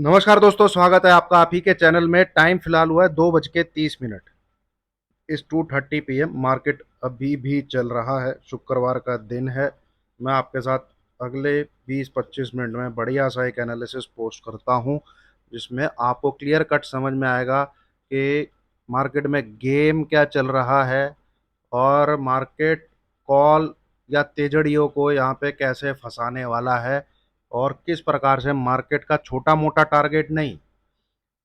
नमस्कार दोस्तों, स्वागत है आपका आप ही के चैनल में। टाइम फिलहाल हुआ है 2:30। इस 2:30 PM मार्केट अभी भी चल रहा है। शुक्रवार का दिन है। मैं आपके साथ अगले 20-25 मिनट में बढ़िया सा एक एनालिसिस पोस्ट करता हूं, जिसमें आपको क्लियर कट समझ में आएगा कि मार्केट में गेम क्या चल रहा है और मार्केट कॉल या तेजड़ियों को यहाँ पे कैसे फंसाने वाला है और किस प्रकार से मार्केट का छोटा मोटा टारगेट नहीं,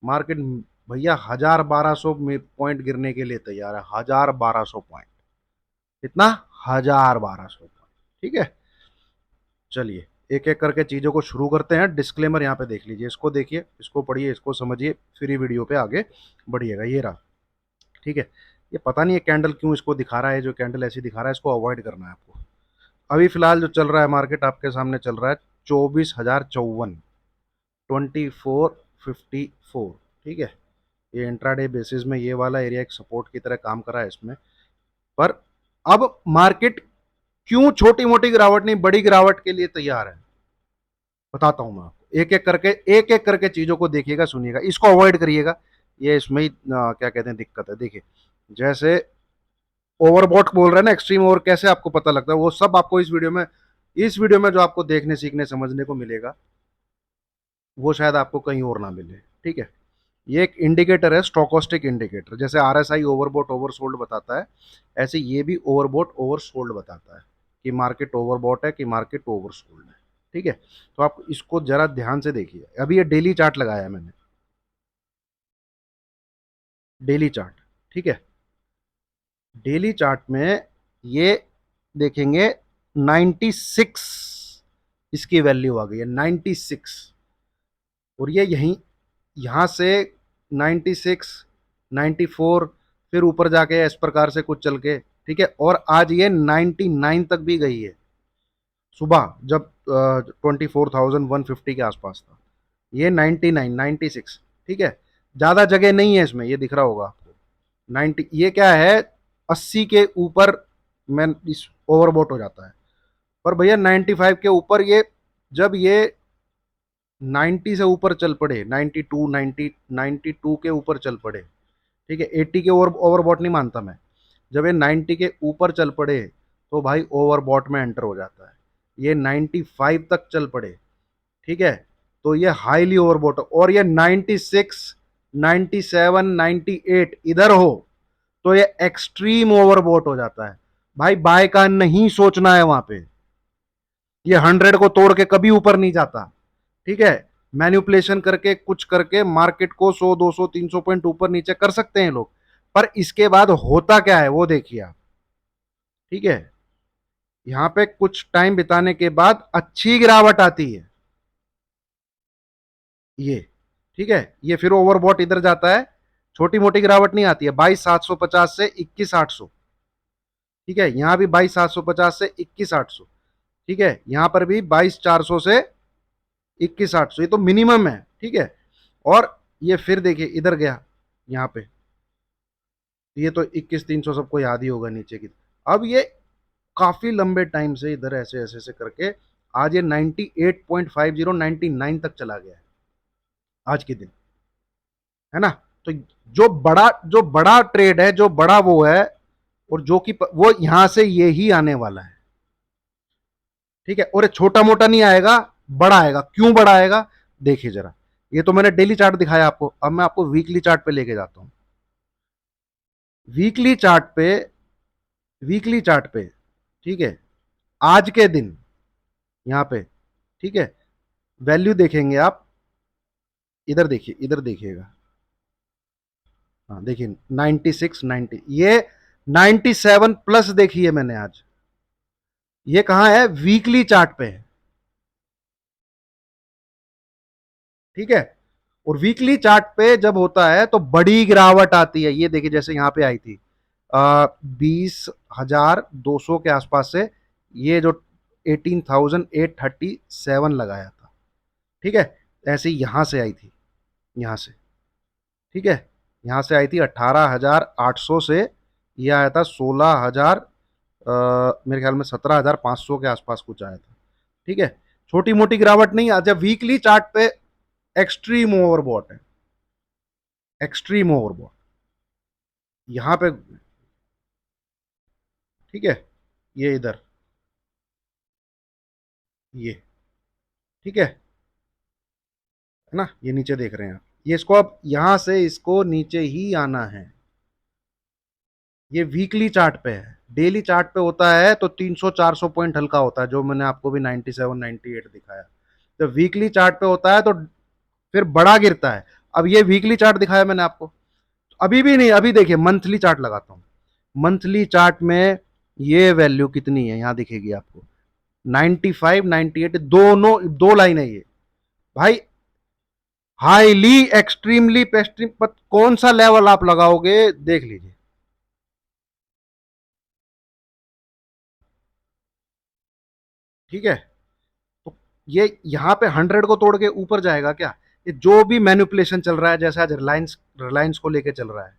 मार्केट भैया 1,000-1,200 पॉइंट गिरने के लिए तैयार है। 1,000-1,200 पॉइंट। कितना? 1,000-1,200 पॉइंट। ठीक है, चलिए एक एक करके चीजों को शुरू करते हैं। डिस्क्लेमर यहाँ पे देख लीजिए, इसको देखिए, इसको पढ़िए, इसको समझिए, फिर ही वीडियो पे आगे बढ़िएगा। ये रहा। ठीक है, ये पता नहीं है कैंडल क्यों इसको दिखा रहा है, जो कैंडल ऐसी दिखा रहा है इसको अवॉइड करना है आपको। अभी फिलहाल जो चल रहा है मार्केट आपके सामने चल रहा है 24,054, 2454। ठीक है, ये इंट्राडे बेसिस में ये वाला एरिया एक सपोर्ट की तरह काम कर रहा है इसमें। पर अब मार्केट क्यों छोटी मोटी गिरावट नहीं बड़ी गिरावट के लिए तैयार है, बताता हूं मैं आपको। एक एक करके चीजों को देखिएगा, सुनिएगा, इसको अवॉइड करिएगा। ये इसमें ही क्या कहते हैं दिक्कत है। देखिए, जैसे ओवरबॉट बोल रहे हैं ना, एक्सट्रीम ओवर कैसे आपको पता लगता है, वो सब आपको इस वीडियो में जो आपको देखने सीखने समझने को मिलेगा, वो शायद आपको कहीं और ना मिले। ठीक है, ये एक इंडिकेटर है, स्टोकोस्टिक इंडिकेटर। जैसे आरएसआई ओवरबॉट ओवरसोल्ड बताता है, ऐसे ये भी ओवरबॉट ओवरसोल्ड बताता है कि मार्केट ओवरबॉट है कि मार्केट ओवरसोल्ड है। ठीक है, तो आप इसको जरा ध्यान से देखिए। अभी ये डेली चार्ट लगाया है मैंने, डेली चार्ट। ठीक है, डेली चार्ट में ये देखेंगे 96 इसकी वैल्यू आ गई है, 96। और ये यहीं यहाँ से 96, 94, फिर ऊपर जाके इस प्रकार से कुछ चल के, ठीक है, और आज ये 99 तक भी गई है सुबह, जब 24,150 के आसपास था। ये 99, 96। ठीक है, ज्यादा जगह नहीं है इसमें, ये दिख रहा होगा आपको। 90 ये क्या है, 80 के ऊपर मैं इस ओवरबोट हो जाता है। पर भैया 95 के ऊपर ये, जब ये 90 से ऊपर चल पड़े, 92, 90, 92 के ऊपर चल पड़े, ठीक है, 80 के ओवरबॉट नहीं मानता मैं। जब ये 90 के ऊपर चल पड़े तो भाई ओवरबॉट में एंटर हो जाता है। ये 95 तक चल पड़े, ठीक है, तो ये हाईली ओवरबॉट। और ये 96, 97, 98 इधर हो तो ये एक्सट्रीम ओवरबॉट हो जाता है। भाई बाय का नहीं सोचना है वहां पे। ये 100 को तोड़ के कभी ऊपर नहीं जाता। ठीक है, मैन्युपुलेशन करके कुछ करके मार्केट को 100, 200, 300 पॉइंट ऊपर नीचे कर सकते हैं लोग, पर इसके बाद होता क्या है वो देखिए आप। ठीक है, यहां पे कुछ टाइम बिताने के बाद अच्छी गिरावट आती है ये। ठीक है, ये फिर ओवरबॉट इधर जाता है, छोटी मोटी गिरावट नहीं आती है। 22,750 से 21,800। ठीक है, यहां भी 22,750 से 21,800। ठीक है, यहां पर भी 22,400 से 21,800, ये तो मिनिमम है। ठीक है, और ये फिर देखिए इधर गया यहाँ पे, ये तो 21,300 सबको याद ही होगा नीचे की। अब ये काफी लंबे टाइम से इधर ऐसे ऐसे ऐसे करके आज ये 98.50, 99 तक चला गया है आज के दिन, है ना। तो जो बड़ा ट्रेड है, जो बड़ा वो है, और जो कि वो यहां से ये ही आने वाला है। ठीक है, और ये छोटा मोटा नहीं आएगा, बड़ा आएगा। क्यों बड़ा आएगा, देखिए जरा। ये तो मैंने डेली चार्ट दिखाया आपको, अब मैं आपको वीकली चार्ट पे लेके जाता हूं। वीकली चार्ट पे, वीकली चार्ट पे, ठीक है, आज के दिन यहां पे, ठीक है, वैल्यू देखेंगे आप। इधर देखिए, इधर देखिएगा। हाँ देखिए, 96, 90, ये 97 प्लस देखिए मैंने आज। ये कहां है, वीकली चार्ट पे है। ठीक है, और वीकली चार्ट पे जब होता है तो बड़ी गिरावट आती है। ये देखिए, जैसे यहां पे आई थी 20,200 के आसपास से, ये जो 18,837 लगाया था। ठीक है, ऐसे ही यहां से आई थी, यहां से। ठीक है, यहां से आई थी 18,800 से, ये आया था 16,000, मेरे ख्याल में 17,500 के आसपास कुछ आया था। ठीक है, छोटी मोटी गिरावट नहीं। जब वीकली चार्ट पे एक्सट्रीम ओवरबॉट है, एक्सट्रीम ओवरबॉट यहां पे। ठीक है, ये इधर, ये, ठीक है ना, ये नीचे देख रहे हैं आप, ये इसको अब यहां से इसको नीचे ही आना है। ये वीकली चार्ट पे है, डेली चार्ट पे होता है तो 300-400 पॉइंट हल्का होता है, जो मैंने आपको भी 97-98 दिखाया। तो वीकली चार्ट पे होता है तो फिर बड़ा गिरता है। अब ये वीकली चार्ट दिखाया मैंने आपको, अभी भी नहीं, अभी देखिए मंथली चार्ट लगाता हूं। मंथली चार्ट में ये वैल्यू कितनी है, यहां दिखेगी आपको 95 98, दोनों दो लाइन है ये भाई। हाईली एक्सट्रीमली पेस्ट्रीम पर कौन सा लेवल आप लगाओगे देख लीजिए। ठीक है, तो ये यहां पे 100 को तोड़ के ऊपर जाएगा क्या? ये जो भी मैनिपुलेशन चल रहा है, जैसे आज रिलायंस रिलायंस को लेके चल रहा है,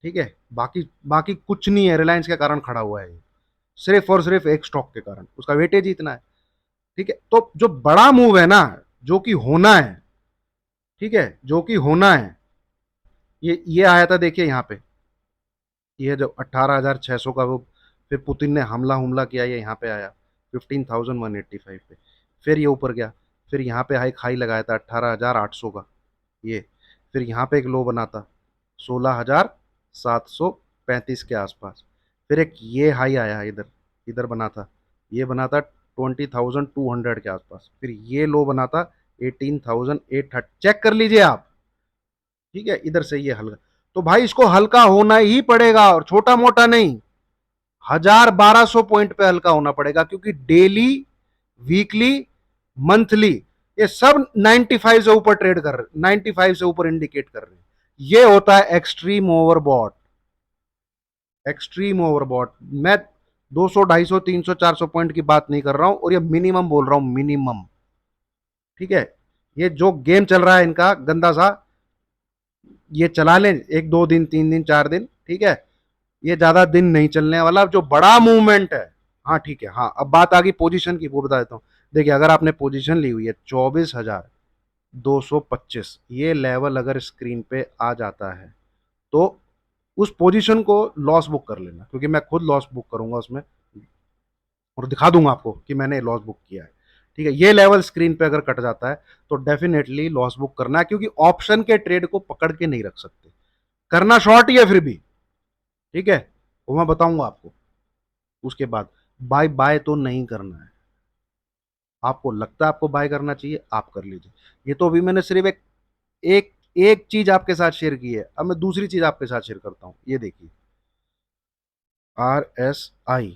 ठीक है, बाकी बाकी कुछ नहीं है, रिलायंस के कारण खड़ा हुआ है ये, सिर्फ और सिर्फ एक स्टॉक के कारण, उसका वेटेज ही इतना है। ठीक है, तो जो बड़ा मूव है ना, जो कि होना है, ठीक है, जो कि होना है, ये आया था देखिए यहाँ पे, ये जो 18,600 का वो, फिर पुतिन ने हमला हमला किया, ये यहाँ पे आया 15,185 पे, फिर ये ऊपर गया, फिर यहाँ पे हाई हाई लगाया था 18,800 का ये, फिर यहाँ पे एक लो बना था 16,735 के आसपास, फिर एक ये हाई आया इधर, इधर बना था, ये बना था 20,200 के आसपास, फिर ये लो बना था 18,830, चेक कर लीजिए आप। ठीक है, इधर से ये हल्का, तो भाई इसको हल्का होना ही पड़ेगा, और छोटा मोटा नहीं, 1,000-1,200 पॉइंट पे हल्का होना पड़ेगा, क्योंकि डेली, वीकली, मंथली, ये सब 95 से ऊपर ट्रेड कर रहे, 95 से ऊपर इंडिकेट कर रहे हैं। ये होता है एक्सट्रीम ओवरबॉट, एक्सट्रीम ओवरबॉट। मैं 200 250 300 400 पॉइंट की बात नहीं कर रहा हूं, और ये मिनिमम बोल रहा हूं, मिनिमम। ठीक है, ये जो गेम चल रहा है इनका गंदा सा, ये चला लें 1 2 दिन 3 दिन 4 दिन, ठीक है, ये ज्यादा दिन नहीं चलने वाला, जो बड़ा मूवमेंट है। हाँ ठीक है, हाँ अब बात आ गई पोजीशन की, वो बता देता हूँ। देखिए, अगर आपने पोजीशन ली हुई है 24,225, ये लेवल अगर स्क्रीन पे आ जाता है, तो उस पोजीशन को लॉस बुक कर लेना, क्योंकि मैं खुद लॉस बुक करूंगा उसमें, और दिखा दूंगा आपको कि मैंने लॉस बुक किया है। ठीक है, ये लेवल स्क्रीन पे अगर कट जाता है तो डेफिनेटली लॉस बुक करना है, क्योंकि ऑप्शन के ट्रेड को पकड़ के नहीं रख सकते, करना शॉर्ट ही है फिर भी। ठीक है, वो मैं बताऊंगा आपको उसके बाद। बाय बाय तो नहीं करना है, आपको लगता है आपको बाय करना चाहिए, आप कर लीजिए। ये तो अभी मैंने सिर्फ एक एक चीज आपके साथ शेयर की है, अब मैं दूसरी चीज आपके साथ शेयर करता हूं, ये देखिए, RSI।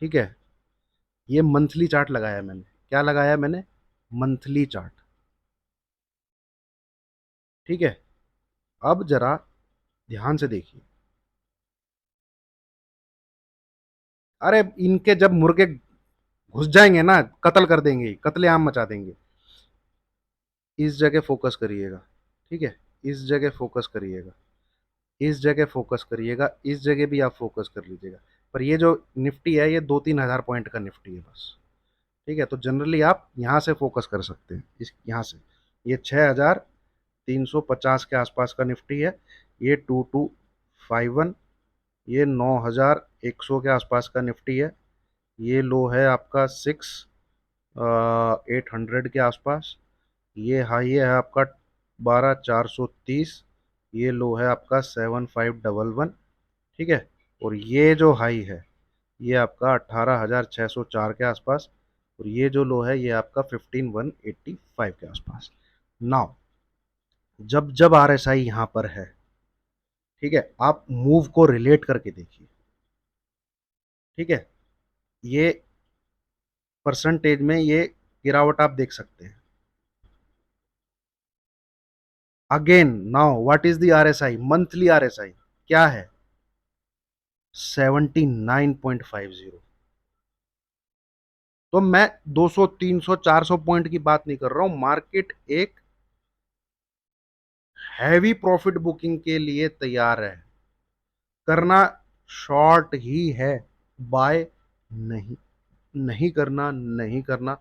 ठीक है, ये मंथली चार्ट लगाया मैंने, क्या लगाया मैंने, मंथली चार्ट। ठीक है, अब जरा ध्यान से देखिए, अरे इनके जब मुर्गे घुस जाएंगे ना, कत्ल कर देंगे, कत्लेआम मचा देंगे। इस जगह फोकस करिएगा, ठीक है, इस जगह फोकस करिएगा, इस जगह फोकस करिएगा, इस जगह भी आप फोकस कर लीजिएगा। पर ये जो निफ्टी है, ये 2-3 हज़ार पॉइंट का निफ्टी है बस। ठीक है, तो जनरली आप यहाँ से फोकस कर सकते हैं, इस यहाँ से, ये 6,350 के आसपास का निफ्टी है, ये 2251, ये 9,100 के आसपास का निफ्टी है, ये लो है आपका 800 के आसपास, ये हाई है आपका 12,430, ये लो है आपका 7,511। ठीक है, और ये जो हाई है, ये आपका 18,604 के आसपास, और ये जो लो है, ये आपका 15,185 के आसपास। नाउ, जब जब RSI यहाँ पर है, ठीक है, आप मूव को रिलेट करके देखिए। ठीक है, ये परसेंटेज में ये गिरावट आप देख सकते हैं। Again now, what is the RSI, monthly RSI क्या है, 79.50। तो मैं 200 300 400 पॉइंट की बात नहीं कर रहा हूं, मार्केट एक हैवी प्रॉफिट बुकिंग के लिए तैयार है, करना शॉर्ट ही है, बाय नहीं, नहीं करना, नहीं करना,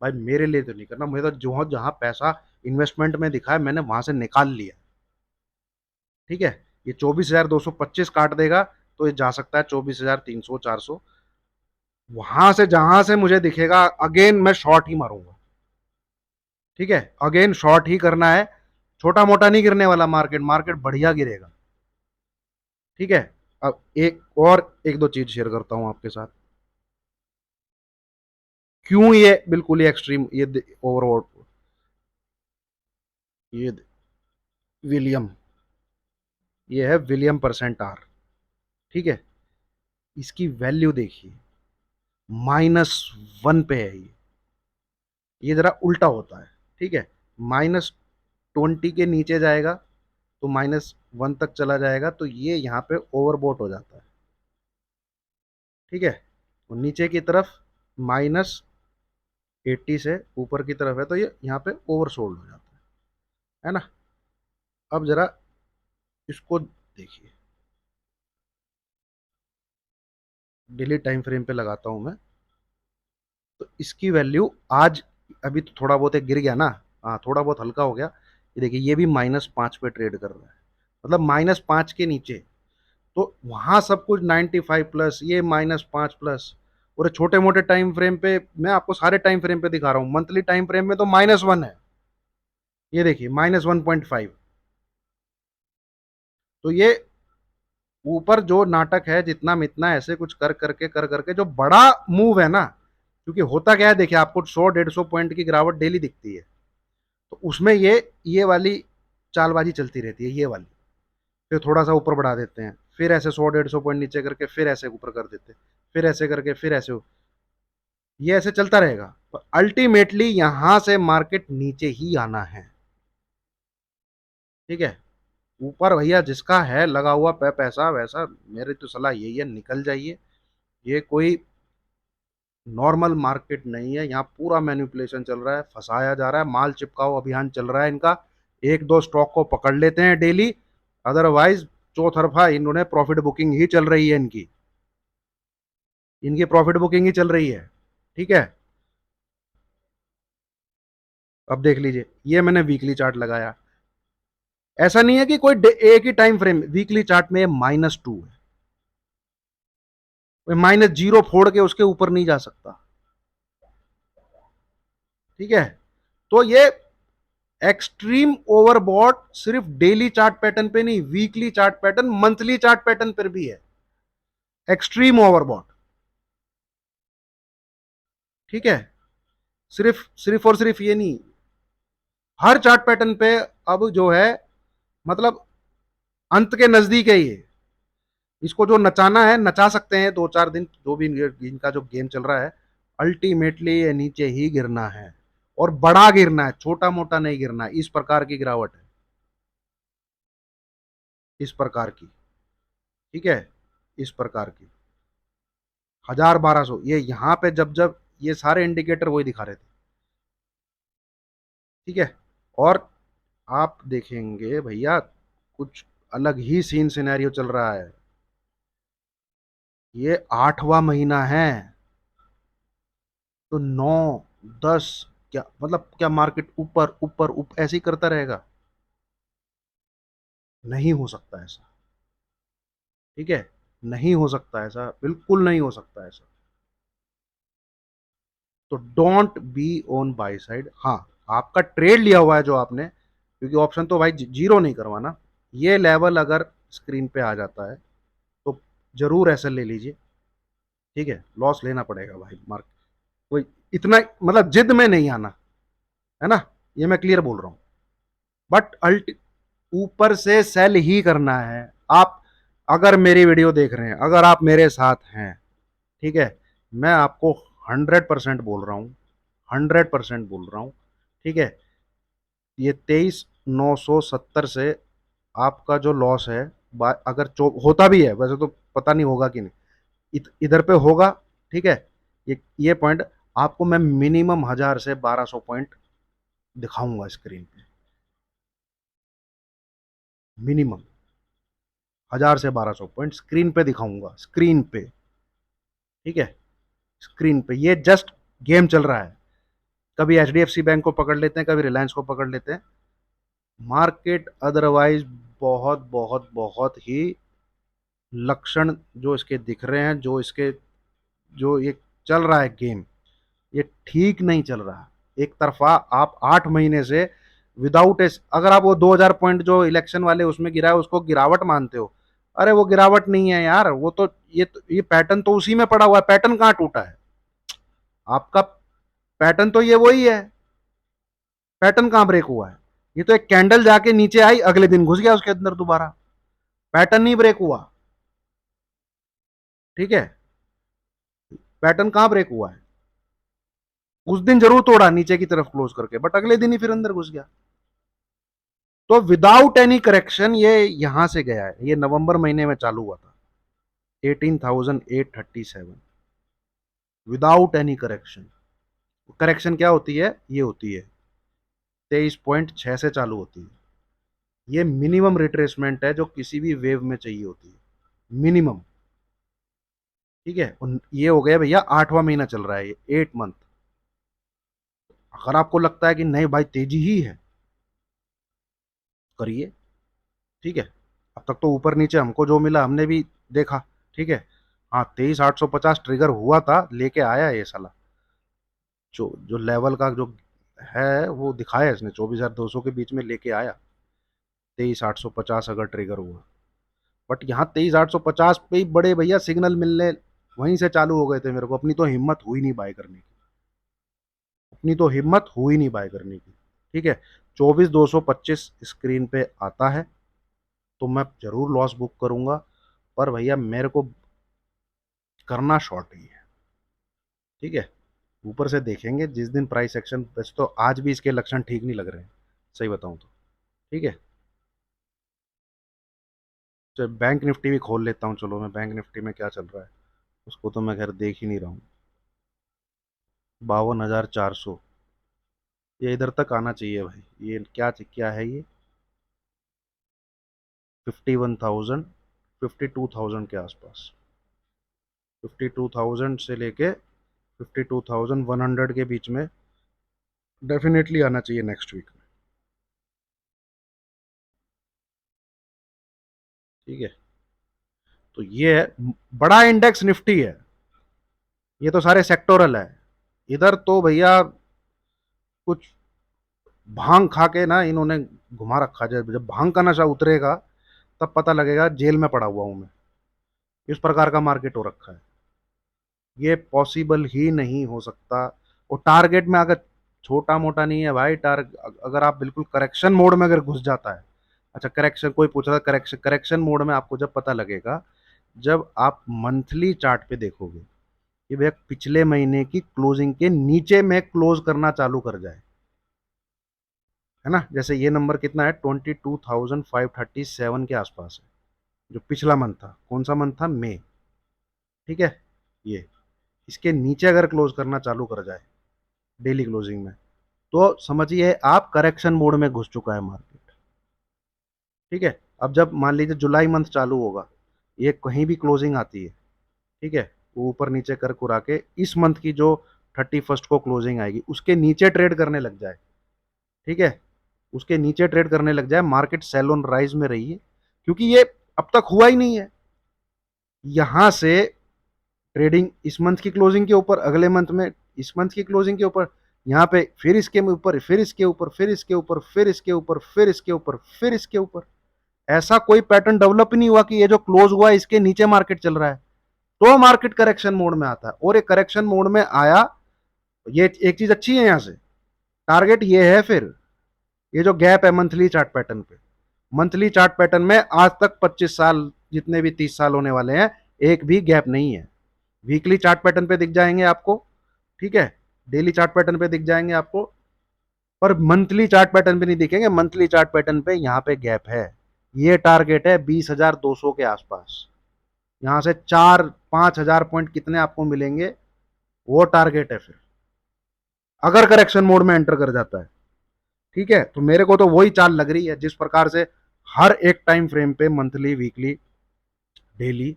भाई मेरे लिए तो नहीं करना, मुझे तो जो जहां पैसा इन्वेस्टमेंट में दिखा है मैंने वहां से निकाल लिया। ठीक है, ये 24,225 काट देगा तो ये जा सकता है 24,300 400। वहां से जहां से मुझे दिखेगा अगेन मैं शॉर्ट ही मारूंगा। ठीक है, अगेन शॉर्ट ही करना है, छोटा मोटा नहीं गिरने वाला मार्केट, मार्केट बढ़िया गिरेगा। ठीक है, अब एक दो चीज शेयर करता हूं आपके साथ, क्यों ये बिल्कुल ही एक्सट्रीम, ये ओवरऑल ये विलियम, ये है विलियम परसेंट आर। ठीक है, इसकी वैल्यू देखिए, -1 पे है ये जरा उल्टा होता है। ठीक है, -20 के नीचे जाएगा तो -1 तक चला जाएगा, तो ये यहाँ पे ओवरबोट हो जाता है। ठीक है, और नीचे की तरफ -80 से ऊपर की तरफ है तो ये यहाँ पे ओवरसोल्ड हो जाता है ना। अब जरा इसको देखिए, डेली टाइम फ्रेम पे लगाता हूं मैं, तो इसकी वैल्यू आज, अभी तो थोड़ा बहुत गिर गया ना, हाँ थोड़ा बहुत हल्का हो गया, ये देखिए ये भी -5 पे ट्रेड कर रहा है, मतलब -5 के नीचे। तो वहां सब कुछ 95 प्लस, ये -5 प्लस, और छोटे मोटे टाइम फ्रेम पे, मैं आपको सारे टाइम फ्रेम पे दिखा रहा हूँ, मंथली टाइम फ्रेम में तो -1 है, ये देखिए -1.5। तो ये ऊपर जो नाटक है जितना मितना ऐसे कुछ कर करके जो बड़ा मूव है ना, क्योंकि होता क्या है देखिए, आपको 100 150 पॉइंट की गिरावट डेली दिखती है, तो उसमें ये वाली चालबाजी चलती रहती है, ये वाली, फिर थोड़ा सा ऊपर बढ़ा देते हैं, फिर ऐसे 100 150 पॉइंट नीचे करके फिर ऐसे ऊपर कर देते हैं, फिर ऐसे करके फिर ऐसे, ये ऐसे चलता रहेगा, पर अल्टीमेटली यहां से मार्केट नीचे ही आना है। ठीक है, ऊपर भैया जिसका है लगा हुआ पैसा वैसा, मेरी तो सलाह यही है, निकल जाइए। ये कोई नॉर्मल मार्केट नहीं है, यहाँ पूरा मैनिपुलेशन चल रहा है, फंसाया जा रहा है, माल चिपकाओ अभियान चल रहा है इनका। एक दो स्टॉक को पकड़ लेते हैं डेली, अदरवाइज चौतरफा इन्होंने प्रॉफिट बुकिंग ही चल रही है इनकी, इनकी प्रॉफिट बुकिंग ही चल रही है। ठीक है, अब देख लीजिए, ये मैंने वीकली चार्ट लगाया, ऐसा नहीं है कि कोई एक ही टाइम फ्रेम, वीकली चार्ट में -2 है, -0 फोड़ के उसके ऊपर नहीं जा सकता। ठीक है, तो ये एक्सट्रीम ओवरबॉट सिर्फ डेली चार्ट पैटर्न पे नहीं, weekly chart pattern, monthly chart pattern पर भी है एक्सट्रीम ओवरबॉट। ठीक है, सिर्फ सिर्फ और सिर्फ ये नहीं, हर चार्ट पैटर्न पे अब जो है, मतलब अंत के नजदीक है ये, इसको जो नचाना है नचा सकते हैं 2 4 दिन, जो भी इनका जो गेम चल रहा है, अल्टीमेटली ये नीचे ही गिरना है, और बड़ा गिरना है, छोटा मोटा नहीं गिरना है। इस प्रकार की गिरावट है, इस प्रकार की। ठीक है, इस प्रकार की 1000 1200, ये यहाँ पे जब जब ये सारे इंडिकेटर वही दिखा रहे थे। ठीक है, और आप देखेंगे भैया कुछ अलग ही सीन सिनेरियो चल रहा है, ये 8वां महीना है, तो 9 10, क्या मतलब, क्या मार्केट ऊपर ऊपर ऊपर ऐसे ही करता रहेगा? नहीं हो सकता ऐसा। ठीक है, नहीं हो सकता ऐसा, बिल्कुल नहीं हो सकता ऐसा। तो don't be on by side. हाँ, आपका ट्रेड लिया हुआ है जो आपने, क्योंकि ऑप्शन तो भाई जीरो नहीं करवाना, ये लेवल अगर स्क्रीन पे आ जाता है तो जरूर ऐसा ले लीजिए। ठीक है, लॉस लेना पड़ेगा भाई, मार्क कोई इतना, मतलब जिद में नहीं आना है ना, ये मैं क्लियर बोल रहा हूँ, बट अल्ट ऊपर से सेल ही करना है। आप अगर मेरी वीडियो देख रहे हैं, अगर आप मेरे साथ हैं, ठीक है, मैं आपको 100% बोल रहा हूँ, 100% बोल रहा हूँ। ठीक है, ये 23,970 से आपका जो लॉस है, अगर होता भी है, वैसे तो पता नहीं होगा कि नहीं, इधर पे होगा। ठीक है, ये पॉइंट आपको मैं मिनिमम 1000 से 1200 पॉइंट दिखाऊंगा स्क्रीन पे, मिनिमम 1000 से 1200 पॉइंट स्क्रीन पे दिखाऊंगा, स्क्रीन पे। ठीक है, स्क्रीन पे, ये जस्ट गेम चल रहा है, कभी एचडीएफसी बैंक को पकड़ लेते हैं, कभी रिलायंस को पकड़ लेते हैं। मार्केट अदरवाइज बहुत बहुत बहुत ही लक्षण जो इसके दिख रहे हैं, जो ये चल रहा है गेम, ये ठीक नहीं चल रहा। एक तरफा आप 8 महीने से विदाउट एस, अगर आप वो 2000 पॉइंट जो इलेक्शन वाले उसमें गिरा है उसको गिरावट मानते हो, अरे वो गिरावट नहीं है यार, वो तो ये पैटर्न तो उसी में पड़ा हुआ है। पैटर्न कहाँ टूटा है आपका? पैटर्न तो ये वही है। पैटर्न कहाँ ब्रेक हुआ है? ये तो एक कैंडल जाके नीचे आई, अगले दिन घुस गया उसके अंदर दोबारा। पैटर्न नहीं ब्रेक हुआ। ठीक है, पैटर्न कहाँ ब्रेक हुआ है? उस दिन जरूर तोड़ा नीचे की तरफ क्लोज करके, बट अगले दिन ही फिर अंदर घुस गया। तो विदाउट एनी करेक्शन ये यहां से गया है। ये नवंबर महीने में चालू हुआ था 18,837, विदाउट एनी करेक्शन। करेक्शन क्या होती है? ये होती है 23.6 से चालू होती है। ये मिनिमम रिट्रेसमेंट है जो किसी भी वेव में चाहिए होती है, मिनिमम। ठीक है, ये हो गया भैया 8वां महीना चल रहा है, ये 8 मंथ। अगर आपको लगता है कि नहीं भाई तेजी ही है, करिए। ठीक है, अब तक तो ऊपर नीचे हमको जो मिला हमने भी देखा। ठीक है, हाँ 23,850 ट्रिगर हुआ था, लेके आया है ये साला। जो जो लेवल का जो है वो दिखाया इसने, 24,200 के बीच में लेके आया। 23,850 अगर ट्रिगर हुआ, बट यहाँ 23,850 पे ही बड़े भैया सिग्नल मिलने वहीं से चालू हो गए थे। मेरे को अपनी तो हिम्मत हुई नहीं बाय करने की, अपनी तो हिम्मत हुई नहीं बाय करने की। ठीक है, 24,225 स्क्रीन पे आता है तो मैं जरूर लॉस बुक करूंगा, पर भैया मेरे को करना शॉर्ट ही है। ठीक है, ऊपर से देखेंगे जिस दिन प्राइस एक्शन, वैसे तो आज भी इसके लक्षण ठीक नहीं लग रहे हैं, सही बताऊं तो। ठीक है, चलो बैंक निफ्टी भी खोल लेता हूँ। चलो मैं बैंक निफ्टी में क्या चल रहा है उसको तो मैं खैर देख ही नहीं रहा हूँ। 52,400, ये इधर तक आना चाहिए भाई। ये क्या क्या है ये? 51,000, 52,000 के आसपास। 52,000 से लेके 52,100 के बीच में डेफिनेटली आना चाहिए नेक्स्ट वीक में। ठीक है, तो ये है बड़ा इंडेक्स निफ्टी है। ये तो सारे सेक्टोरल है। इधर तो भैया कुछ भांग खा के ना इन्होंने घुमा रखा है। जब जब भांग का नशा उतरेगा तब पता लगेगा जेल में पड़ा हुआ हूं मैं। इस प्रकार का मार्केट हो रखा है। ये पॉसिबल ही नहीं हो सकता। और टारगेट में अगर छोटा मोटा नहीं है भाई, अगर आप बिल्कुल करेक्शन मोड में अगर घुस जाता है। अच्छा, करेक्शन कोई पूछ रहा है, करेक्शन करेक्शन मोड में आपको जब पता लगेगा जब आप मंथली चार्ट पे देखोगे कि भैया पिछले महीने की क्लोजिंग के नीचे में क्लोज करना चालू कर जाए, है ना। जैसे ये नंबर कितना है, 22,537 के आसपास है। जो पिछला मंथ था, कौन सा मंथ था? मई। ठीक है, ये इसके नीचे अगर क्लोज करना चालू कर जाए डेली क्लोजिंग में, तो समझिए आप करेक्शन मोड में घुस चुका है मार्केट। ठीक है, अब जब मान लीजिए जुलाई मंथ चालू होगा, ये कहीं भी क्लोजिंग आती है, ठीक है, वो ऊपर नीचे कर कुरा के इस मंथ की जो 31st को क्लोजिंग आएगी उसके नीचे ट्रेड करने लग जाए। ठीक है, उसके नीचे ट्रेड करने लग जाए, मार्केट सेल ऑन राइज में रही है, क्योंकि ये अब तक हुआ ही नहीं है। यहां से ट्रेडिंग इस मंथ की क्लोजिंग के ऊपर, अगले मंथ में इस मंथ की क्लोजिंग के ऊपर, यहाँ पे फिर इसके ऊपर, फिर इसके ऊपर, फिर इसके ऊपर, फिर इसके ऊपर, फिर इसके ऊपर, फिर इसके ऊपर। ऐसा कोई पैटर्न डेवलप ही नहीं हुआ कि ये जो क्लोज हुआ है इसके नीचे मार्केट चल रहा है। तो मार्केट करेक्शन मोड में आता है, और ये करेक्शन मोड में आया। ये एक चीज अच्छी है, यहां से टारगेट ये है फिर, ये जो गैप है मंथली चार्ट पैटर्न पे, मंथली चार्ट पैटर्न में आज तक 25 साल, जितने भी 30 साल होने वाले हैं, एक भी गैप नहीं है। वीकली चार्ट पैटर्न पे दिख जाएंगे आपको, ठीक है, डेली चार्ट पैटर्न पे दिख जाएंगे आपको, पर मंथली चार्ट पैटर्न पे नहीं दिखेंगे। मंथली चार्ट पैटर्न पे यहाँ पे गैप है। ये टारगेट है 20,200 के आसपास। यहाँ से 4-5 हजार पॉइंट कितने आपको मिलेंगे, वो टारगेट है फिर, अगर करेक्शन मोड में एंटर कर जाता है। ठीक है, तो मेरे को तो वही चाल लग रही है जिस प्रकार से हर एक टाइम फ्रेम पे मंथली, वीकली, डेली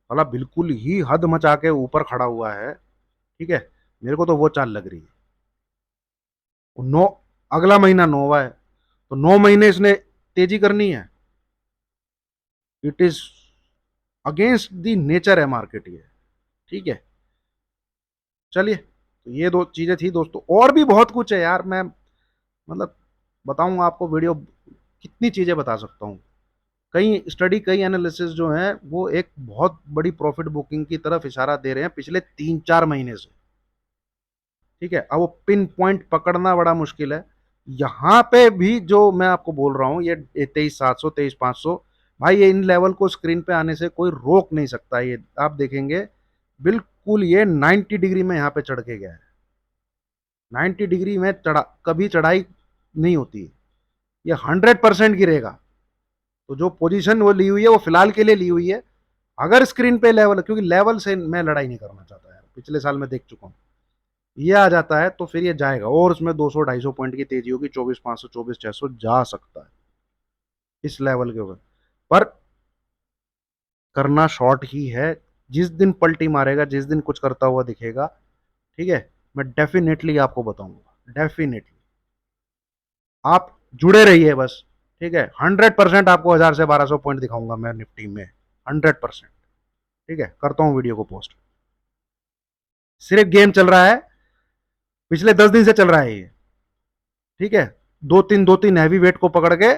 वाला बिल्कुल ही हद मचा के ऊपर खड़ा हुआ है। ठीक है, मेरे को तो वो चाल लग रही है। नौ, अगला महीना नौवा है, तो 9 महीने इसने तेजी करनी है। It is against the nature है मार्केट ये। ठीक है, चलिए, तो ये दो चीजें थी दोस्तों, और भी बहुत कुछ है यार, मैं मतलब बताऊंगा आपको, वीडियो कितनी चीजें बता सकता हूँ। कई स्टडी, कई एनालिसिस जो हैं वो एक बहुत बड़ी प्रॉफिट बुकिंग की तरफ इशारा दे रहे हैं पिछले 3-4 महीने से। ठीक है, अब वो पिन पॉइंट पकड़ना बड़ा मुश्किल है। यहाँ पे भी जो मैं आपको बोल रहा हूँ, ये 23,700, 23,500, भाई ये इन लेवल को स्क्रीन पे आने से कोई रोक नहीं सकता। ये आप देखेंगे बिल्कुल ये 90 डिग्री में यहाँ पे चढ़ के गया है। 90 डिग्री में चढ़ा, कभी चढ़ाई नहीं होती, ये 100% गिरेगा। तो जो पोजीशन वो ली हुई है वो फिलहाल के लिए ली हुई है। अगर स्क्रीन पे लेवल, क्योंकि लेवल से मैं लड़ाई नहीं करना चाहता यार, पिछले साल मैं देख चुका हूँ, ये आ जाता है तो फिर ये जाएगा, और उसमें 200-250 पॉइंट की तेजी होगी, 24,500, 24,600 जा सकता है इस लेवल के ऊपर। पर करना शॉर्ट ही है। जिस दिन पलटी मारेगा, जिस दिन कुछ करता हुआ दिखेगा, ठीक है, मैं डेफिनेटली आपको बताऊंगा, डेफिनेटली। आप जुड़े रहिए बस। ठीक है, 100% आपको 1,000 से 1,200 पॉइंट दिखाऊंगा मैं निफ्टी में, 100%। ठीक है, करता हूँ वीडियो को पोस्ट। सिर्फ गेम चल रहा है, पिछले 10 दिन से चल रहा है ये। ठीक है, दो तीन हैवी वेट को पकड़ के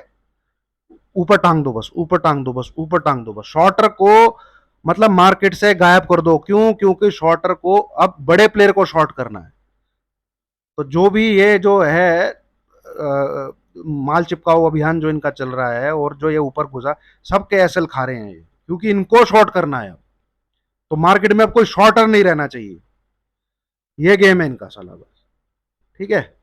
ऊपर टांग दो बस, ऊपर टांग दो बस, ऊपर टांग दो बस। शॉर्टर को मतलब मार्केट से गायब कर दो। क्यों? क्योंकि शॉर्टर को अब बड़े प्लेयर को शॉर्ट करना है। तो जो भी ये जो है माल चिपकाओ अभियान जो इनका चल रहा है, और जो ये ऊपर घुसा, सबके एसएल खा रहे हैं ये, क्योंकि इनको शॉर्ट करना है। तो मार्केट में अब कोई शॉर्टर नहीं रहना चाहिए। ये गेम है इनका साला बस। ठीक है,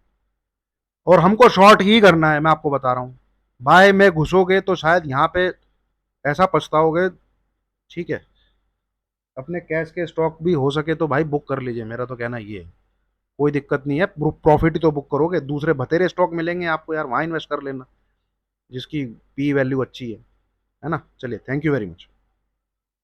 और हमको शॉर्ट ही करना है, मैं आपको बता रहा हूँ। बाय में घुसोगे तो शायद यहाँ पे ऐसा पछताओगे। ठीक है, अपने कैश के स्टॉक भी हो सके तो भाई बुक कर लीजिए, मेरा तो कहना ये है। कोई दिक्कत नहीं है, प्रॉफिट ही तो बुक करोगे, दूसरे बतेरे स्टॉक मिलेंगे आपको यार, वहां इन्वेस्ट कर लेना जिसकी पी वैल्यू अच्छी है ना। चलिए, थैंक यू वेरी मच।